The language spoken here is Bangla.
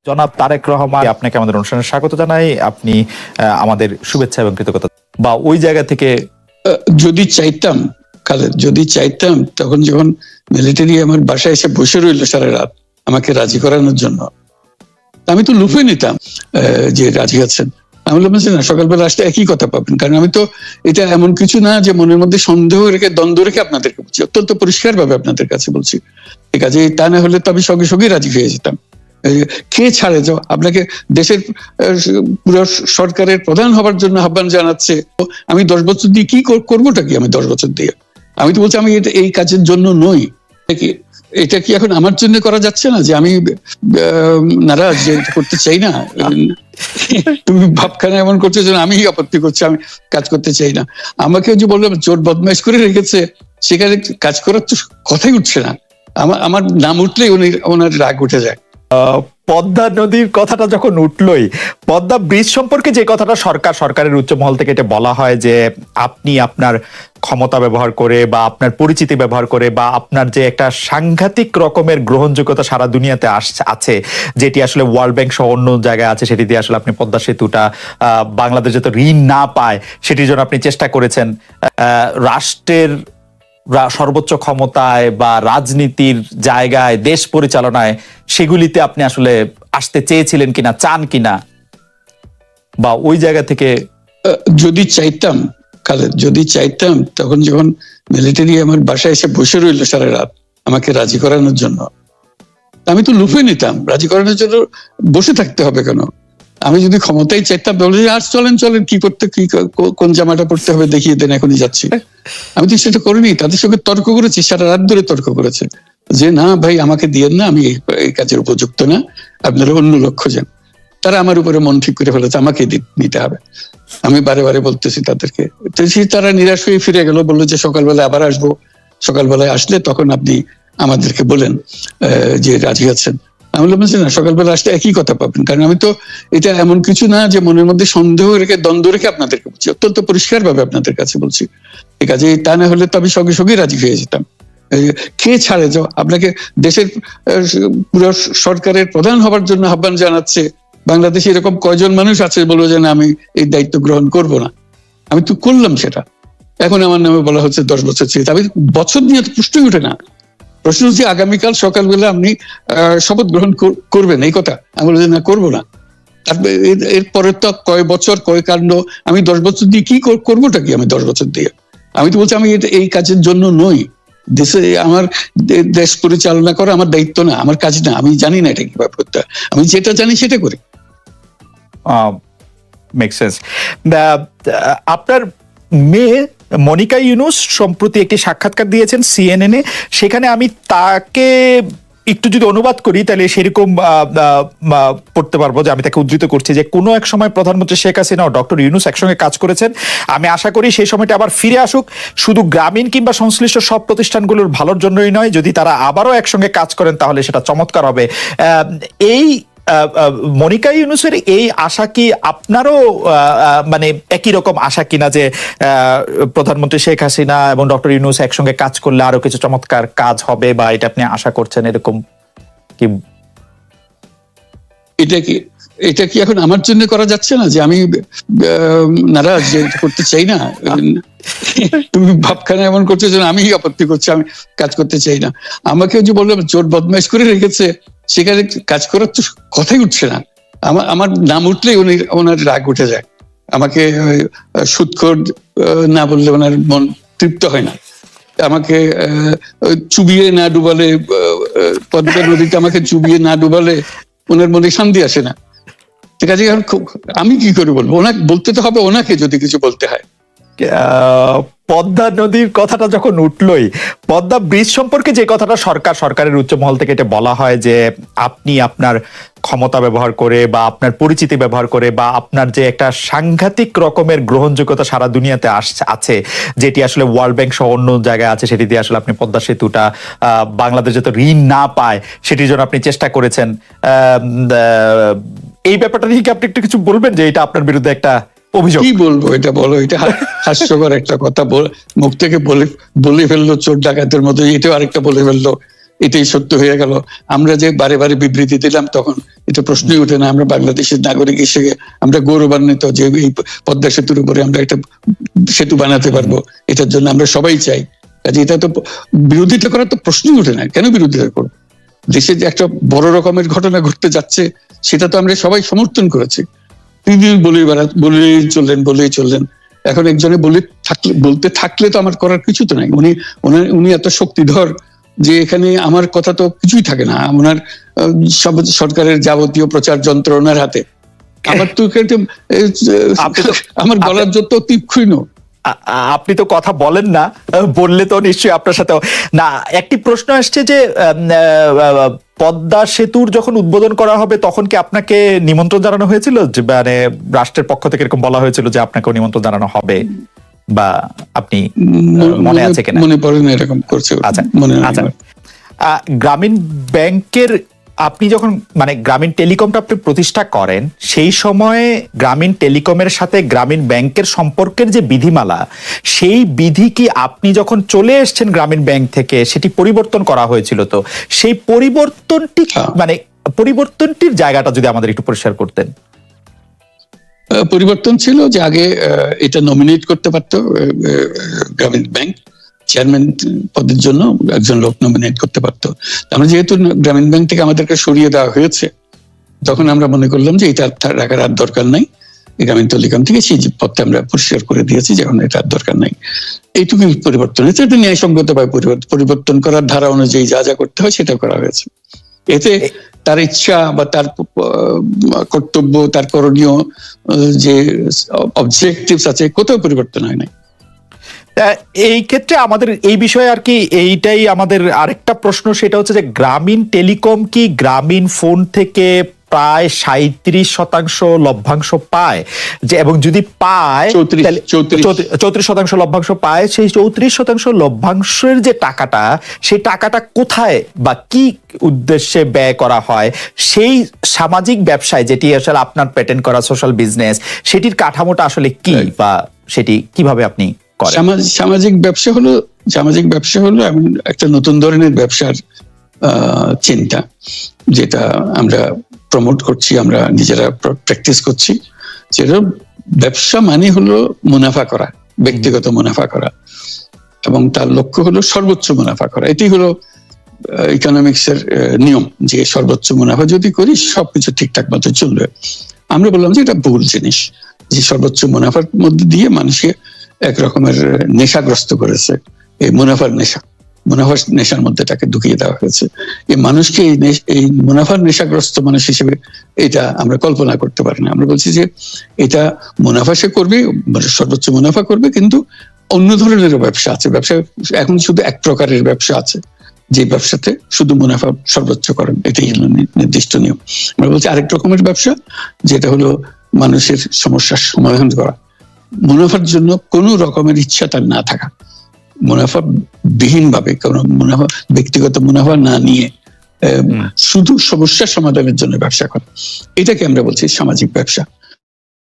জনাব তারেক রহমান, আপনাকে আমাদের অনুষ্ঠানে স্বাগত জানাই। আপনি আমাদের শুভেচ্ছা এবং কৃতজ্ঞতা বা ওই জায়গা থেকে যদি চাইতাম খালেদ, যদি চাইতাম তখন যখন মিলিটারি আমার বাসায় এসে বসে রইল সারা রাত আমাকে রাজি করানোর জন্য, আমি তো লুফে নিতাম যে রাজি আছেন। আমি বললাম না, সকালবেলা আসলে একই কথা পাবেন, কারণ আমি তো এটা এমন কিছু না যে মনের মধ্যে সন্দেহ রেখে দ্বন্দ্ব রেখে আপনাদেরকে বলছি, অত্যন্ত পরিষ্কার ভাবে আপনাদের কাছে বলছি। ঠিক আছে, তা না হলে তো আমি সঙ্গে সঙ্গে রাজি হয়ে যেতাম। কে ছাড়ে যে আপনাকে দেশের পুরো সরকারের প্রধান হবার জন্য আহ্বান জানাচ্ছে? আমি 10 বছর দিয়ে কি করবোটা কি? আমি 10 বছর দিয়ে আমি তো বলছি আমি এই কাজের জন্য নই। এটা কি এখন আমার জন্য করা যাচ্ছে না যে আমি নারাজ, যে করতে চাই না? তুমি ভাবখানা এমন করছো যেন আমি আপত্তি করছি, আমি কাজ করতে চাই না। আমাকে যে বললাম চোর বদমাইশ করে রেখেছে, সেখানে কাজ করার তো কথাই উঠছে না। আমার নাম উঠলেই ওনার রাগ উঠে যায়। পদ্মা নদীর কথাটা যখন উঠলই, পদ্মা ব্রিজ সম্পর্কে যে কথাটা সরকারের উচ্চ মহল থেকে এটা বলা হয় যে আপনি আপনার ক্ষমতা ব্যবহার করে বা আপনার পরিচিতি ব্যবহার করে বা আপনার যে একটা সাংঘাতিক রকমের গ্রহণযোগ্যতা সারা দুনিয়াতে আছে, যেটি আসলে ওয়ার্ল্ড ব্যাংক সহ অন্য জায়গায় আছে, সেটি দিয়ে আসলে আপনি পদ্মা সেতুটা বাংলাদেশ যাতে ঋণ না পায় সেটির জন্য আপনি চেষ্টা করেছেন। রাষ্ট্রের সর্বোচ্চ ক্ষমতায় বা রাজনীতির জায়গায়, দেশ পরিচালনায়, সেগুলিতে আপনি আসলে আসতে চেয়েছিলেন কিনা, চান কিনা, বা ওই জায়গা থেকে যদি চাইতাম খালেদ, যদি চাইতাম তখন যখন মিলিটারি আমার বাসায় এসে বসে রইল সারা রাত আমাকে রাজি করানোর জন্য, আমি তো লুফে নিতাম। রাজি করানোর জন্য বসে থাকতে হবে কেন? আমি যদি ক্ষমতায় চাইতাম বলে আর চলেন কি করতে, কি কোন জামাটা পড়তে হবে দেখিয়ে দেন, এখনই যাচ্ছি। আমি তো সেটা করিনি। তাদের সঙ্গে তর্ক করেছি, সারা রাত ধরে তর্ক করেছে যে না ভাই, আমাকে দিয়েন না, আমি এই কাজের উপযুক্ত না, আপনারা অন্য লক্ষ্য যান। তারা আমার উপরে মন ঠিক করে ফেলেছে আমাকে নিতে হবে। আমি বারে বারে বলতেছি তাদেরকে, তারা নিরাশ হয়ে ফিরে গেল, বললো যে সকালবেলা আবার আসবো, সকালবেলায় আসলে তখন আপনি আমাদেরকে বলেন যে রাজি আছেন। আমি বললাম না, সকালবেলা আসলে একই কথা পাবেন, কারণ আমি তো এটা এমন কিছু না যে মনের মধ্যে সন্দেহ রেখে দ্বন্দ্ব রেখে আপনাদেরকে বলছি, অত্যন্ত পরিষ্কার ভাবে আপনাদের কাছে বলছি। ঠিক আছে, তা না হলে তো আমি সঙ্গে সঙ্গে রাজি হয়ে যেতাম। কে ছাড়ে যে আপনাকে দেশের পুরো সরকারের প্রধান হবার জন্য আহ্বান জানাচ্ছে? বাংলাদেশে এরকম কয়জন মানুষ আছে বলবো যে না, আমি এই দায়িত্ব গ্রহণ করব না? আমি তো করলাম সেটা। এখন আমার নামে বলা হচ্ছে 10 বছর চেয়ে। আমি বছর নিয়ে তো প্রশ্নই উঠে না। প্রশ্ন হচ্ছে আগামীকাল সকালবেলা আপনি শপথ গ্রহণ করবেন, এই কথা। আমি বলছি না, করবো না। তারপরে এরপরে তো কয় বছর, কয় কাণ্ড। আমি 10 বছর দিয়ে কি করবোটা কি? আমি 10 বছর দিয়ে আমি তো বলছি আমি এই কাজের জন্য নই। দেশে আমার দেশ পরিচালনা করা আমার দায়িত্ব না, আমার কাজ না। আমি জানি না এটা কিভাবে করতে হয়। আমি যেটা জানি সেটা করি। Make sense. আপনার মেয়ে মনিকা ইউনুস সম্প্রতি একটি সাক্ষাৎকার দিয়েছেন CNN-এ। সেখানে আমি তাকে একটু যদি অনুবাদ করি তাহলে সেরকম পড়তে পারবো যে আমি তাকে উদ্ধৃত করছি যে কোনো এক সময় প্রধানমন্ত্রী শেখ হাসিনা ও ডক্টর ইউনুস একসঙ্গে কাজ করেছেন। আমি আশা করি সেই সময়টা আবার ফিরে আসুক, শুধু গ্রামীণ কিংবা সংশ্লিষ্ট সব প্রতিষ্ঠানগুলোর ভালোর জন্যই নয়। যদি তারা আবারও একসঙ্গে কাজ করেন তাহলে সেটা চমৎকার হবে। এই মনিকা ইউনুসের এই আশা কি আপনারও মানে একই রকম আশা কিনা যে প্রধানমন্ত্রী শেখ হাসিনা এবং ডক্টর ইউনুস একসঙ্গে কাজ করলে আরো কিছু চমৎকার কাজ হবে, বা এটা আপনি আশা করছেন এরকম কি? এটা কি এখন আমার জন্য করা যাচ্ছে না যে আমি নারাজ, যে করতে চাই না? তুমি ভাবখানা এমন করছো যেন আমি আপত্তি করছি, আমি কাজ করতে চাই না। আমাকে যে বললাম চোর বদমাইশ করে রেখেছে, সেখানে কাজ করার তো কথাই উঠছে না। আমার নাম উঠলেই ওনার রাগ উঠে যায়। আমাকে সুৎখোর না বললে ওনার মন তৃপ্ত হয় না। আমাকে চুবিয়ে না ডুবালে, পদ্মা নদীতে আমাকে চুবিয়ে না ডুবালে ওনার মনে শান্তি আসে না। ঠিক আছে, আমি কি করে বলবো? ওনাকে বলতে তো হবে, ওনাকে যদি কিছু বলতে হয়। পদ্মা নদীর কথাটা যখন উঠলই, পদ্মা ব্রিজ সম্পর্কে যে কথাটা সরকারের উচ্চ মহল থেকে এটা বলা হয় যে আপনি আপনার ক্ষমতা ব্যবহার করে বা আপনার পরিচিতি ব্যবহার করে বা আপনার যে একটা সাংঘাতিক রকমের গ্রহণযোগ্যতা সারা দুনিয়াতে আছে, যেটি আসলে ওয়ার্ল্ড ব্যাংক সহ অন্য জায়গায় আছে, সেটি দিয়ে আসলে আপনি পদ্মা সেতুটা বাংলাদেশ যাতে ঋণ না পায় সেটির জন্য আপনি চেষ্টা করেছেন। এই ব্যাপারটা নিয়ে কি আপনি একটু কিছু বলবেন যে এটা আপনার বিরুদ্ধে একটা অভিযোগ? কি বলবো, এটা বলো। এটা হাস্যকর একটা কথা মুখ থেকে বলে ফেললো, চোর ডাকাতের মতো। এটাও আরেকটা বলে ফেললো এটাই সত্য হয়ে গেল। আমরা যে বারে বারে বিবৃতি দিলাম তখন এটা প্রশ্নই ওঠে না। আমরা বাংলাদেশের নাগরিক হিসেবে আমরা গৌরবান্বিত যে এই পদ্মা সেতুর উপরে আমরা একটা সেতু বানাতে পারবো, এটার জন্য আমরা সবাই চাই। কাজে এটা তো বিরোধিতা করার তো প্রশ্নই ওঠে না, কেন বিরোধিতা করবো? দেশে যে একটা বড় রকমের ঘটনা ঘটতে যাচ্ছে সেটা তো আমরা সবাই সমর্থন করেছি। তিনি বলেই চললেন। এখন একজনে বলতে থাকলে তো আমার করার কিছু তো নাই। উনি এত শক্তিধর যে এখানে আমার কথা তো কিছুই থাকে না। ওনার সব সরকারের যাবতীয় প্রচার যন্ত্র ওনার হাতে। আমার তো আমার গলার যত তীক্ষ্ণ। আপনি তো কথা বলেন না, বললে তো নিশ্চয়ই আপনার সাথে না। একটি প্রশ্ন আসছে যে পদ্মা সেতুর যখন উদ্বোধন করা হবে তখন কি আপনাকে নিমন্ত্রণ জানানো হয়েছিল, যে মানে রাষ্ট্রের পক্ষ থেকে এরকম বলা হয়েছিল যে আপনাকেও নিমন্ত্রণ জানানো হবে, বা আপনি মনে আছে কিনা? মনে পড়ে না এরকম করছে। আচ্ছা, মনে আচ্ছা। গ্রামীণ ব্যাংকের আপনি যখন মানে গ্রামীণ টেলিকমটা আপনি প্রতিষ্ঠা করেন, সেই সময়ে গ্রামীণ টেলিকমের সাথে গ্রামীণ ব্যাংকের সম্পর্কের যে বিধিমালা, সেই বিধি কি আপনি যখন চলে এসেছেন গ্রামীণ ব্যাংক থেকে সেটি পরিবর্তন করা হয়েছিল? তো সেই পরিবর্তনটি মানে পরিবর্তনটির জায়গাটা যদি আমাদের একটু পরিষ্কার করতেন। পরিবর্তন ছিল যে আগে এটা নমিনেট করতে পারতো গ্রামীণ ব্যাংক, চেয়ারম্যান পদের জন্য একজন লোক নমিনেট করতে পারতো। আমরা যেহেতু গ্রামীণ ব্যাংক থেকে আমাদেরকে সরিয়ে দেওয়া হয়েছে, তখন আমরা মনে করলাম যে এটা রাখার আর দরকার নাই। গ্রামীণ টেলিকম থেকে সেই পদটা আমরা পরিষ্কার করে দিয়েছি, যখন এটা আর দরকার নাই। এইটুকুই পরিবর্তন হয়েছে। এটা ন্যায়সঙ্গতভাবে পরিবর্তন করার ধারা অনুযায়ী যা যা করতে হয় সেটা করা হয়েছে। এতে তার ইচ্ছা বা তার কর্তব্য, তার করণীয় যে অবজেক্টিভস আছে, কোথাও পরিবর্তন হয় নাই। এই ক্ষেত্রে আমাদের এই বিষয়ে আর কি এইটাই আমাদের আরেকটা প্রশ্ন, সেটা হচ্ছে যে গ্রামীণ টেলিকম কি গ্রামীণ ফোন থেকে প্রায় 37% লভ্যাংশ পায়, যে এবং যদি পায় 34% লভ্যাংশ পায়, সেই 34% লভ্যাংশের যে টাকাটা, সেই টাকাটা কোথায় বা কি উদ্দেশ্যে ব্যয় করা হয়? সেই সামাজিক ব্যবসায় যেটি আসলে আপনার প্যাটেন্ট করা সোশ্যাল বিজনেস, সেটির কাঠামোটা আসলে কি, বা সেটি কিভাবে আপনি করেন? সামাজিক ব্যবসা হলো এমন একটা নতুন ধরনের ব্যবসার চিন্তা, যেটা আমরা প্রমোট করছি, আমরা নিজেরা প্র্যাকটিস করছি। যেটা ব্যবসা মানে হলো মুনাফা করা, ব্যক্তিগত মুনাফা করা, এবং তার লক্ষ্য হলো সর্বোচ্চ মুনাফা করা। এটি হলো ইকোনমিক্স এর নিয়ম, যে সর্বোচ্চ মুনাফা যদি করি সবকিছু ঠিকঠাক মতো চলবে। আমরা বললাম যে এটা ভুল জিনিস, যে সর্বোচ্চ মুনাফার মধ্যে দিয়ে মানুষকে এক রকমের নেশাগ্রস্ত করেছে। এই মুনাফার নেশার মধ্যে তাকে ঢুকিয়ে দেওয়া হয়েছে। এই মানুষকে এই মুনাফার নেশাগ্রস্ত মানুষ হিসেবে এটা আমরা কল্পনা করতে পারি না। আমরা বলছি যে এটা মুনাফা সে করবে, সর্বোচ্চ মুনাফা করবে, কিন্তু অন্য ধরনের ব্যবসা আছে। ব্যবসা এখন শুধু এক প্রকারের ব্যবসা আছে, যে ব্যবসাতে শুধু মুনাফা সর্বোচ্চকরণ, এটাই হলো নির্দিষ্ট নিয়ম। আমরা বলছি আরেক রকমের ব্যবসা, যেটা হলো মানুষের সমস্যার সমাধান করা, মুনাফার জন্য কোনো রকমের ইচ্ছা তার না থাকা, মুনাফা বিহীন ভাবে, কোনো মুনাফা, ব্যক্তিগত মুনাফা না নিয়ে শুধু সমস্যার সমাধানের জন্য ব্যবসা করা, এটাকে আমরা বলছি সামাজিক ব্যবসা।